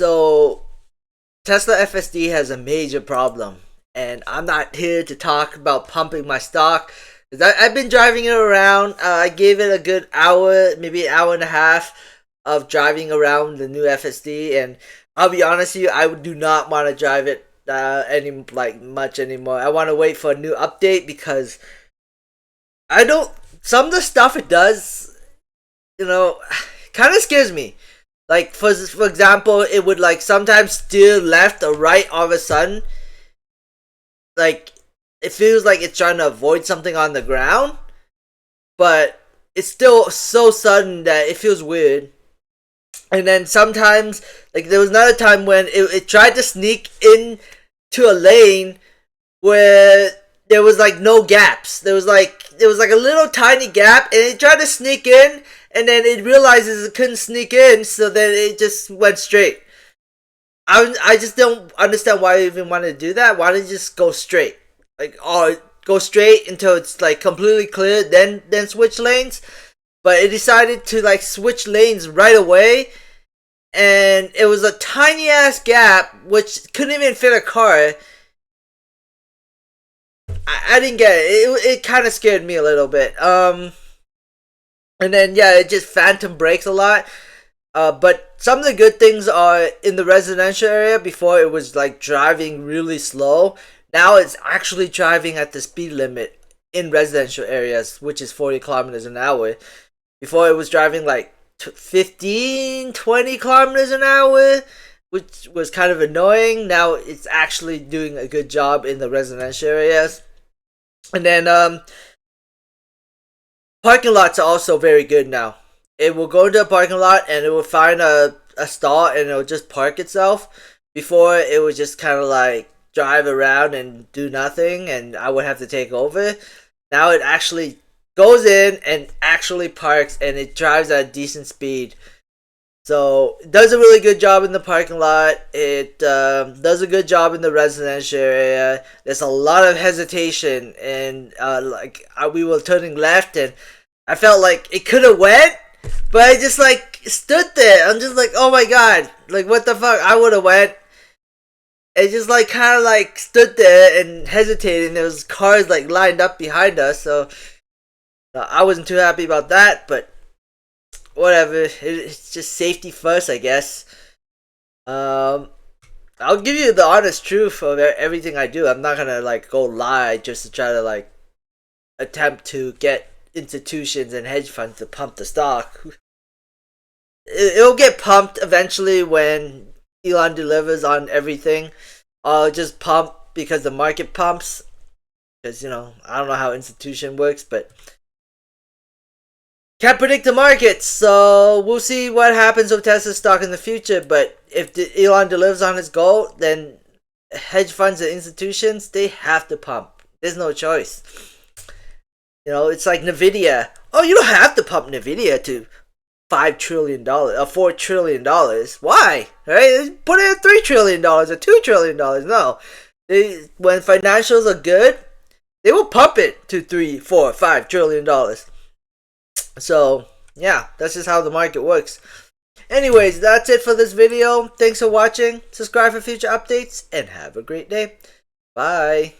So Tesla FSD has a major problem, and I'm not here to talk about pumping my stock. I've been driving it around. I gave it a good hour, maybe an hour and a half of driving around the new FSD, and I'll be honest with you, I do not want to drive it much anymore. I want to wait for a new update because I don't. Some of the stuff it does, kind of scares me. Like for example, it would like sometimes steer left or right all of a sudden. Like it feels like it's trying to avoid something on the ground, but it's still so sudden that it feels weird. And then sometimes, like there was another time when it tried to sneak into a lane where there was like no gaps. There was like a little tiny gap, and it tried to sneak in, and then it realizes it couldn't sneak in, so then it just went straight. I just don't understand why you even want to do that. Why don't you just go straight? Like, go straight until it's like completely clear, then switch lanes. But it decided to like switch lanes right away, and it was a tiny ass gap which couldn't even fit a car. I didn't get it. It kind of scared me a little bit. And then yeah, it just phantom brakes a lot. But some of the good things are in the residential area. Before it was like driving really slow. Now it's actually driving at the speed limit in residential areas, which is 40 kilometers an hour. Before it was driving like 15, 20 kilometers an hour, which was kind of annoying. Now it's actually doing a good job in the residential areas. And then parking lots are also very good now. It will go into a parking lot and it will find a stall and it will just park itself. Before it would just kind of like drive around and do nothing, and I would have to take over. Now it actually goes in and actually parks, and it drives at a decent speed. So it does a really good job in the parking lot. It does a good job in the residential area. There's a lot of hesitation, and we were turning left, and I felt like it could have went, but I just like stood there. I'm just like, oh my god, like what the fuck? I would have went. It just like kind of like stood there and hesitated, and there was cars like lined up behind us, so I wasn't too happy about that, but whatever. It's just safety first, I guess. I'll give you the honest truth of everything I do. I'm not gonna like go lie just to try to like attempt to get institutions and hedge funds to pump the stock. It'll get pumped eventually when Elon delivers on everything. I'll just pump because the market pumps. Because, I don't know how institution works, but can't predict the market. So we'll see what happens with Tesla stock in the future. But if Elon delivers on his goal, then hedge funds and institutions, they have to pump. There's no choice. It's like Nvidia. Oh, you don't have to pump Nvidia to $5 trillion or $4 trillion. Why? Right? Put it at $3 trillion or $2 trillion. No. When financials are good, they will pump it to $3, $4, $5 trillion. So, yeah, that's just how the market works. Anyways, that's it for this video. Thanks for watching. Subscribe for future updates and have a great day. Bye.